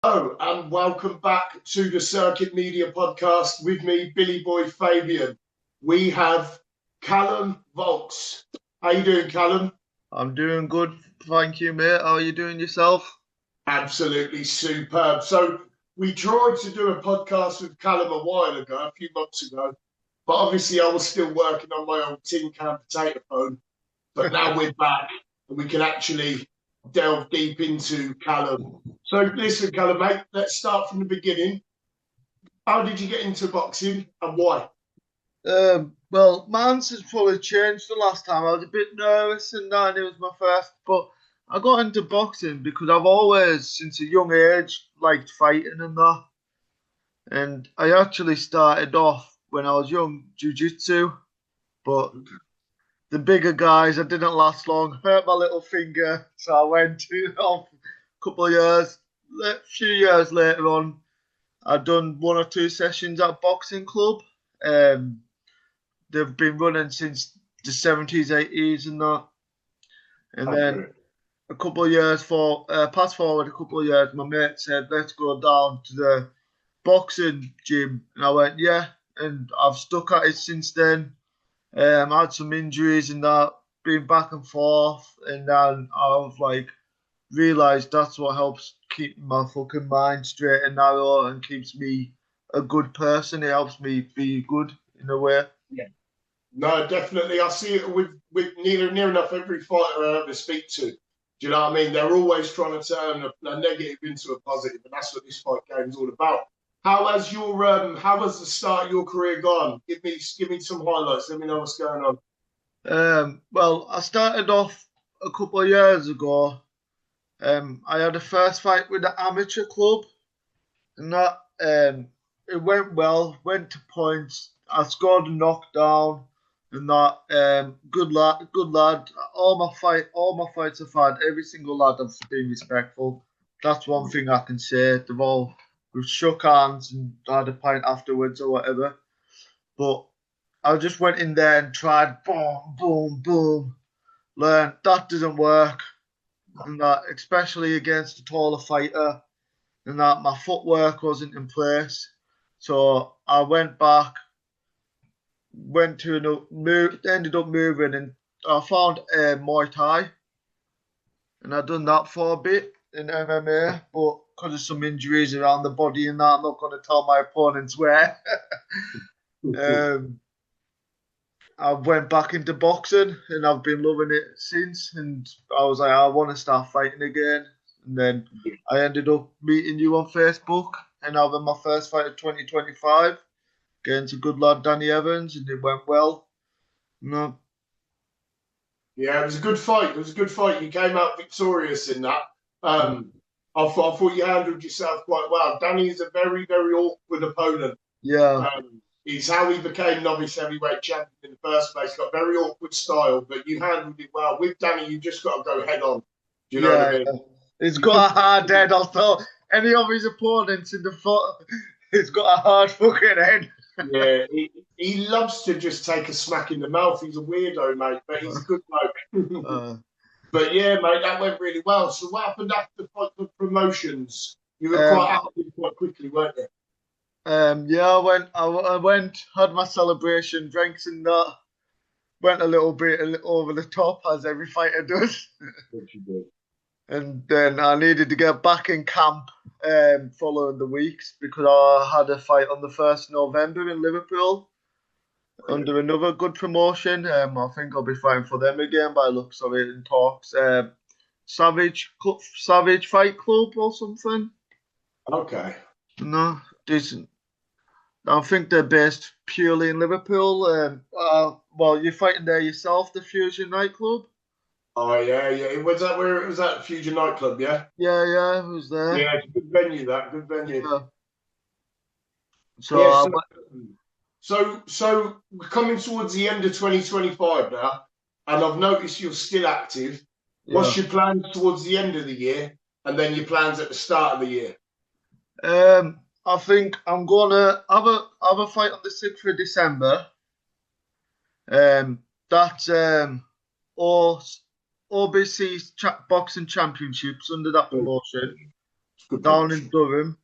Hello and welcome back to the Circuit Media Podcast with me, Billy Boy Fabian. We have Callum Valks. How you doing, Callum? I'm doing good, thank you, mate. How are you doing yourself? Absolutely superb. So we tried to do a podcast with Callum a while ago, a few months ago, but obviously I was still working on my old tin can potato phone. But now we're back and we can actually delve deep into Callum. So listen, Callum, mate, let's start from the beginning. How did you get into boxing and why? Well, my answer's probably changed the last time. I was a bit nervous and that, and it was my first, but I got into boxing because I've always, since a young age, liked fighting and that. And I actually started off when I was young, jiu-jitsu, but the bigger guys, I didn't last long, hurt my little finger, so I went off a couple of years. A few years later on, I'd done one or two sessions at a boxing club. Um, they've been running since the 70s, 80s, and that. And then Okay. a couple of years fast forward a couple of years, my mate said, "Let's go down to the boxing gym," and I went, "Yeah," and I've stuck at it since then. I had some injuries and that, been back and forth, and then I've like realised that's what helps keep my fucking mind straight and narrow and keeps me a good person. It helps me be good in a way. Yeah. No, definitely. I see it with near enough every fighter I ever speak to. Do you know what I mean? They're always trying to turn a negative into a positive, and that's what this fight game is all about. How has the start of your career gone? Give me some highlights. Let me know what's going on. Well, I started off a couple of years ago. I had a first fight with the amateur club, and that it went well. Went to points. I scored a knockdown, and that good lad, good lad. All my fights I've had, every single lad I've been respectful. That's one thing I can say. We've shook hands and had a pint afterwards or whatever. But I just went in there and tried boom, boom, boom. Learned that doesn't work, and that especially against a taller fighter, and that my footwork wasn't in place. So I went back, went to another move, ended up moving, and I found Muay Thai, and I done that for a bit in MMA, but because of some injuries around the body and that, I'm not going to tell my opponents where. um, I went back into boxing and I've been loving it since. And I was like, I want to start fighting again. And then I ended up meeting you on Facebook and having my first fight of 2025 against a good lad, Danny Evans, and it went well. No, Yeah, it was a good fight. It was a good fight. You came out victorious in that. Um, I thought you handled yourself quite well. Danny is a very, very awkward opponent. yeah, He's how he became novice heavyweight champion in the first place. Got very awkward style, but you handled it well. With Danny, you just got to go head on. Do you know what I yeah, mean? yeah. He's got a hard head. Although any of his opponents in the foot, he's got a hard fucking head. Yeah, he loves to just take a smack in the mouth. He's a weirdo, mate, but he's a good bloke. Uh, But yeah, mate, that went really well. So what happened after the promotions? You were quite um, active quite quickly, weren't you? yeah, I went, had my celebration, drinks and that. Went a little over the top as every fighter does, What you did. and then I needed to get back in camp following the weeks because I had a fight on the 1st of November in Liverpool Brilliant. under another good promotion. I think I'll be fighting for them again by looks of it in talks. Savage Fight Club or something. Okay. No, decent. I think they're based purely in Liverpool. Well, you're fighting there yourself, the Fusion nightclub. Oh yeah, yeah. Was that where it was at Fusion nightclub? Yeah. Yeah, yeah, I was there. Yeah, it's a good venue. That good venue. Yeah. So Yeah. I So we're coming towards the end of 2025 now, and I've noticed you're still active. What's yeah. your plans towards the end of the year, and then your plans at the start of the year? I think I'm gonna have a fight on the 6th of December. That's O OBC Boxing Championships under that promotion. Good down in promotion. Durham,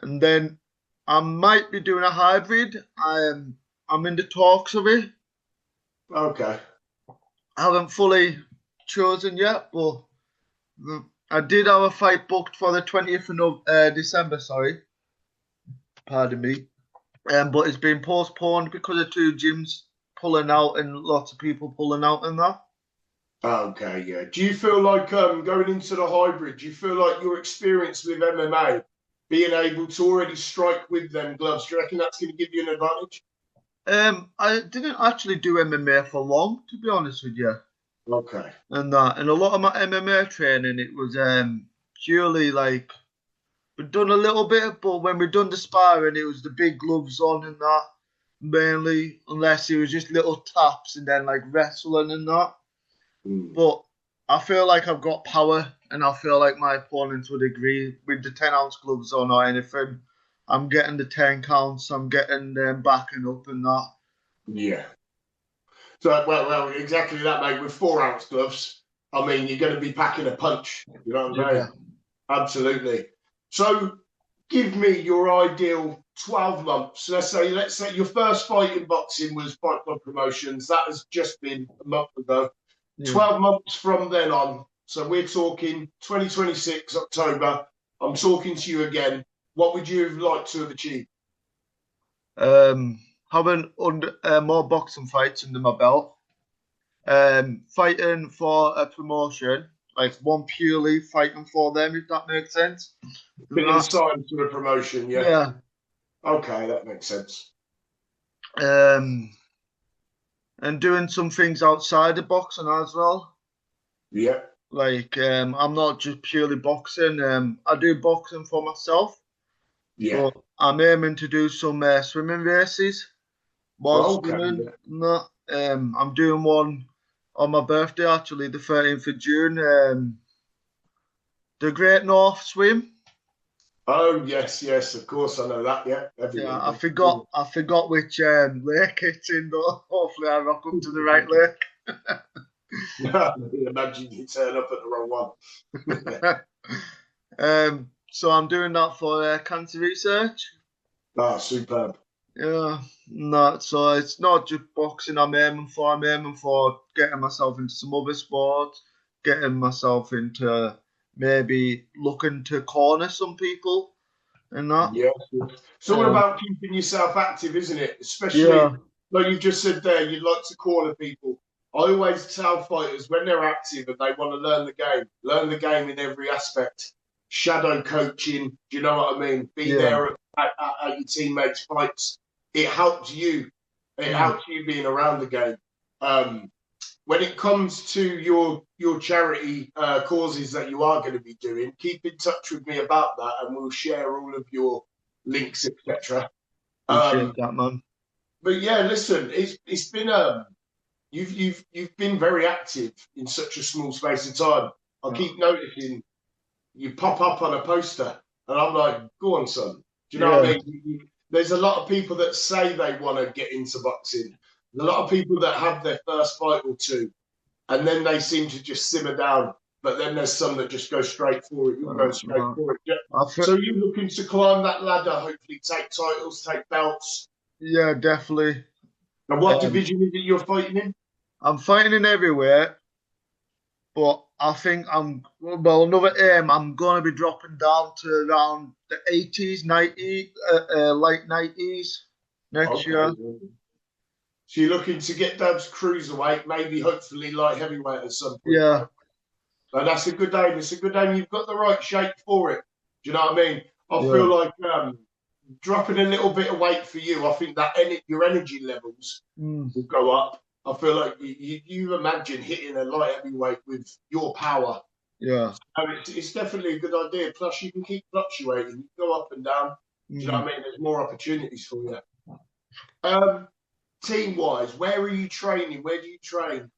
and then I might be doing a hybrid. I'm in the talks of it. Okay. I haven't fully chosen yet, but I did have a fight booked for the 20th of December. Sorry, pardon me. But it's been postponed because of two gyms pulling out and lots of people pulling out and that. Okay, yeah. Do you feel like going into the hybrid, do you feel like your experience with MMA, being able to already strike with them gloves, do you reckon that's going to give you an advantage? I didn't actually do MMA for long, to be honest with you, Okay. and a lot of my MMA training it was purely like we've done a little bit, but when we done the sparring, it was the big gloves on and that mainly, unless it was just little taps and then like wrestling and that. Mm. But I feel like I've got power, and I feel like my opponents would agree with the 10-ounce gloves on or anything. I'm getting the 10 counts, I'm getting them backing up and that. Yeah. So, well, exactly that, mate. With 4 ounce gloves, I mean, you're going to be packing a punch. You know what I'm Yeah. saying? Absolutely. So, give me your ideal 12 months. Let's say your first fight in boxing was Fight Club Promotions. That has just been a month ago. Yeah. 12 months from then on. So we're talking 2026 October. I'm talking to you again. What would you have liked to have achieved? Um, having more boxing fights under my belt. Fighting for a promotion, like one purely fighting for them, if that makes sense. And Been that, signed to a promotion, yeah. yeah. Okay, that makes sense. Um, and doing some things outside of boxing as well. Yeah, Like, I'm not just purely boxing. I do boxing for myself, yeah. but I'm aiming to do some swimming races while Okay, swimming. yeah. And that. I'm doing one on my birthday, actually, the 13th of June. The Great North Swim. Oh, yes, yes, of course, I know that, yeah. Yeah, Everyone I does. forgot. I forgot which lake it's in, though. Hopefully, I rock up to the right Imagine you turn up at the wrong one. lake. So I'm doing that for cancer research. Ah, superb. Yeah, no, so it's not just boxing I'm aiming for. I'm aiming for getting myself into some other sports, getting myself into maybe looking to corner some people and that. Yeah. It's all Um, about keeping yourself active, isn't it? yeah, Especially, like you just said there, you'd like to corner people. I always tell fighters when they're active and they want to learn the game in every aspect. Shadow coaching, do you know what I mean? Be yeah, there at your teammates' fights. It helps you. It mm, helps you being around the game. Um, when it comes to your charity causes that you are going to be doing, keep in touch with me about that, and we'll share all of your links, etc. appreciate Um, that, man. but yeah, listen, it's been you've been very active in such a small space of time. I Yeah, keep noticing you pop up on a poster, and I'm like, go on, son. Do you know what I yeah, mean? There's a lot of people that say they want to get into boxing. There's a lot of people that have their first fight or two, and then they seem to just simmer down. But then there's some that just go straight for it. You're going straight uh, for it. Yeah. I So you're looking to climb that ladder, hopefully take titles, take belts. yeah, definitely. And what Um, division is it you're fighting in? I'm fighting in everywhere, but I think well. Another aim. I'm going to be dropping down to around the 80s, 90s, late 90s next Okay. year. So you're looking to get Dubs cruiserweight, maybe hopefully light heavyweight at some point, right? Yeah, And that's a good aim. It's a good aim. You've got the right shape for it. Do you know what I mean? I feel yeah, like dropping a little bit of weight for you, I think that your energy levels mm, will go up. I feel like you imagine hitting a light heavyweight with your power. yeah, So it's definitely a good idea. Plus, you can keep fluctuating. You go up and down. Do you know mm. what I mean? There's more opportunities for you. Team wise, where are you training? Where do you train?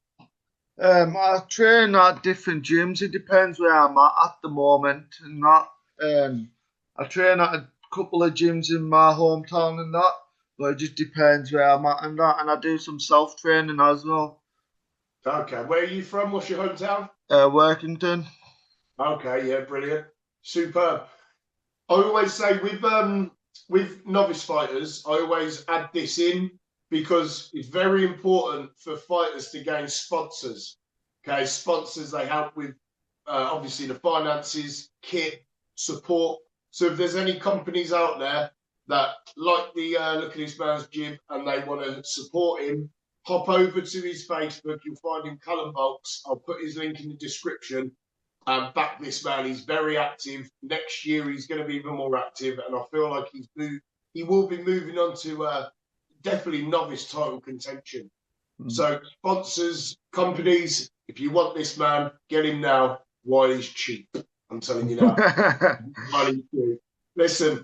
I train at different gyms. It depends where I'm at the moment, and that. I train at a couple of gyms in my hometown and that, but it just depends where I'm at and that. And I do some self training as well. Okay, where are you from? What's your hometown? Workington. Okay, yeah, brilliant. Superb. I always say with novice fighters, I always add this in because it's very important for fighters to gain sponsors. Okay, sponsors they help with obviously the finances, kit, support. So if there's any companies out there that like the look at this man's gym and they want to support him, hop over to his Facebook. You'll find him, Callum Valks. I'll put his link in the description. Back this man. He's very active. Next year he's going to be even more active, and I feel like he will be moving on to definitely novice title contention. So sponsors, companies, if you want this man, get him now while he's cheap. I'm telling you now. Listen,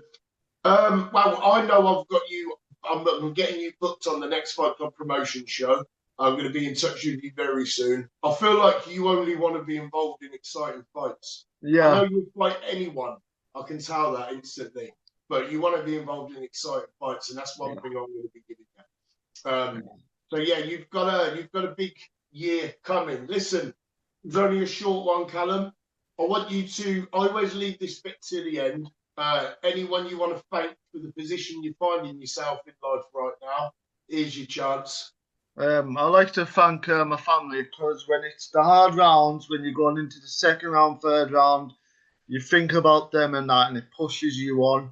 well, I know I've got you. I'm getting you booked on the next Fight Club promotion show. I'm going to be in touch with you very soon. I feel like you only want to be involved in exciting fights. Yeah. I know you'll fight anyone. I can tell that instantly. But you want to be involved in exciting fights, and that's one thing I'm going to be giving you. So yeah, you've got a big year coming. Listen, it's only a short one, Callum. I want you to. I always leave this bit to the end. Anyone you want to thank for the position you're finding yourself in life right now, here's your chance. I like to thank my family because when it's the hard rounds, when you're going into the second round, third round, you think about them and that, and it pushes you on.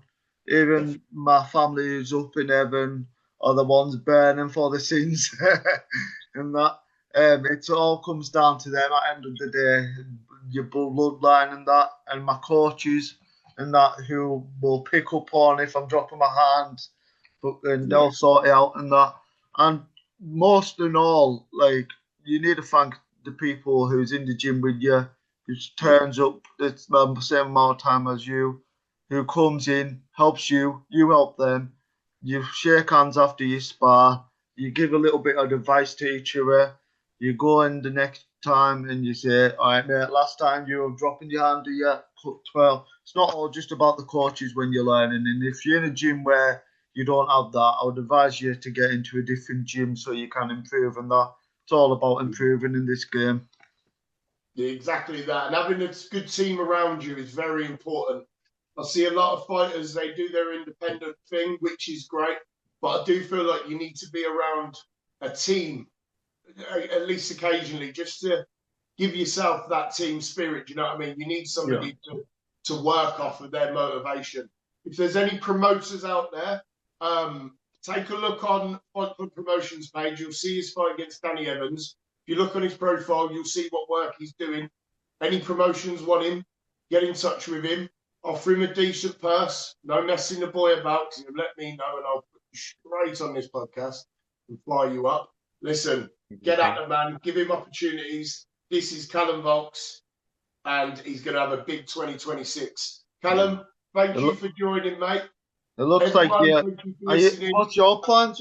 Even my family who's up in heaven are the ones burning for the sins and that. It all comes down to them at the end of the day, your bloodline and that, and my coaches and that who will pick up on if I'm dropping my hand, and they'll sort it out and that. And most than all, like, you need to thank the people who's in the gym with you, who turns up the same amount of time as you, who comes in, helps you, you help them, you shake hands after you spar, you give a little bit of advice to each other, you go in the next time and you say, all right, mate, last time you were dropping your hand to your cut 12. It's not all just about the coaches when you're learning. And if you're in a gym where you don't have that, I would advise you to get into a different gym so you can improve. And that it's all about improving in this game. Yeah, exactly that. And having a good team around you is very important. I see a lot of fighters, they do their independent thing, which is great. But I do feel like you need to be around a team, at least occasionally, just to give yourself that team spirit. Do you know what I mean? You need somebody to work off of their motivation. If there's any promoters out there, take a look on Fight Club Promotions page. You'll see his fight against Danny Evans. If you look on his profile, you'll see what work he's doing. Any promotions want him, get in touch with him. Offer him a decent purse. No messing the boy about, because he'll let me know and I'll put you straight on this podcast and fly you up. Listen, get at the man. Give him opportunities. This is Callum Valks, and he's going to have a big 2026. Callum, thank you for joining, mate. It looks like what's your plans?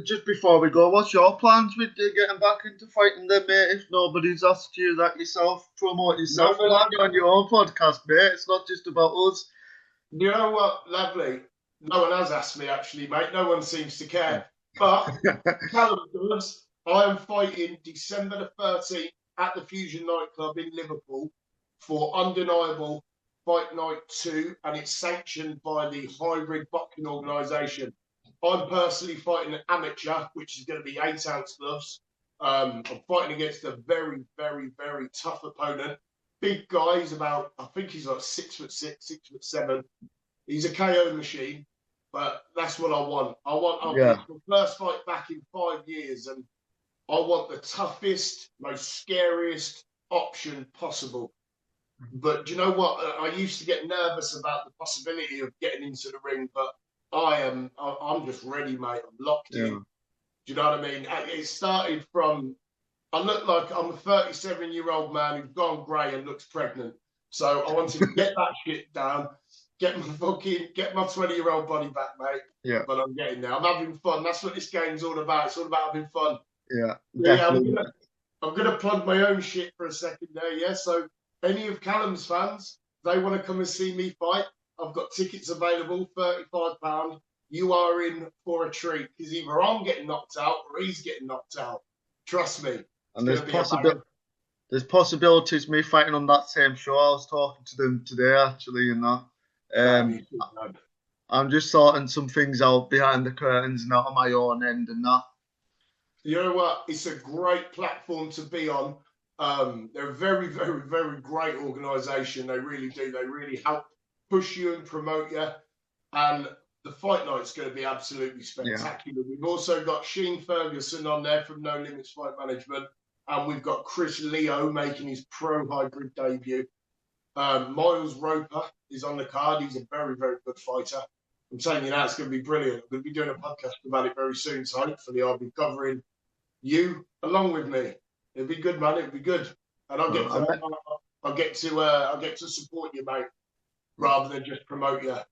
Just before we go, what's your plans with getting back into fighting then, mate? If nobody's asked you that yourself, promote yourself on your own podcast, mate. It's not just about us. You know what? Lovely. No one has asked me, actually, mate. No one seems to care. But Callum does. I am fighting December the 13th at the Fusion Nightclub in Liverpool for Undeniable Fight Night 2, and it's sanctioned by the Hybrid Boxing Organisation. I'm personally fighting an amateur, which is going to be 8-ounce gloves. I'm fighting against a very, very, very tough opponent. Big guy, he's about, I think he's like 6'6", 6'7". He's a KO machine, but that's what I want. It's my first fight back in 5 years, and I want the toughest, most scariest option possible. But do you know what? I used to get nervous about the possibility of getting into the ring, but I'm just ready, mate. I'm locked in. Do you know what I mean? It started from, I look like I'm a 37-year-old man who's gone grey and looks pregnant. So I wanted to get that shit down, get my 20-year-old body back, mate. Yeah. But I'm getting there. I'm having fun. That's what this game's all about. It's all about having fun. Yeah. I'm gonna plug my own shit for a second there, yeah. So any of Callum's fans, they want to come and see me fight, I've got tickets available, £35. You are in for a treat, because either I'm getting knocked out or he's getting knocked out. Trust me. And there's there's possibilities me fighting on that same show. I was talking to them today actually, and that. That'd be Um, good. I'm just sorting some things out behind the curtains, not on my own end, and that. You know what? It's a great platform to be on. They're a very, very, very great organisation. They really do. They really help push you and promote you. And the fight night's going to be absolutely Yeah. spectacular. We've also got Sheen Ferguson on there from No Limits Fight Management. And we've got Chris Leo making his pro hybrid debut. Miles Roper is on the card. He's a very, very good fighter. I'm telling you now, it's going to be brilliant. We'll be doing a podcast about it very soon. So hopefully I'll be covering you along with me. It'll be good, man. It'll be good, and I'll get to support you, mate, rather than just promote you. But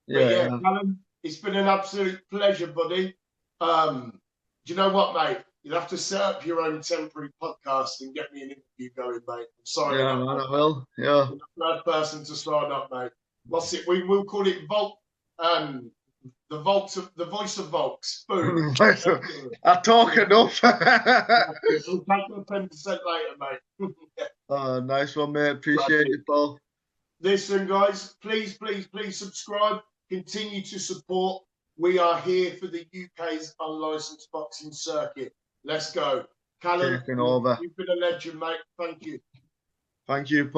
yeah, Yeah. Callum, it's been an absolute pleasure, buddy. Do you know what, mate? You'll have to set up your own temporary podcast and get me an interview going, mate. I'm sorry Yeah, about man, that. I will. Yeah. You're the first person to sign up, mate. What's it? We will call it Volt. The voice of Volks. Boom. I talk enough. We'll take your 10% later, mate. Oh, nice one, mate. Appreciate it, Paul. Listen, guys, please, please, please subscribe. Continue to support. We are here for the UK's unlicensed boxing circuit. Let's go. Callum, Taking over. you've been a legend, mate. Thank you. Thank you, Paul.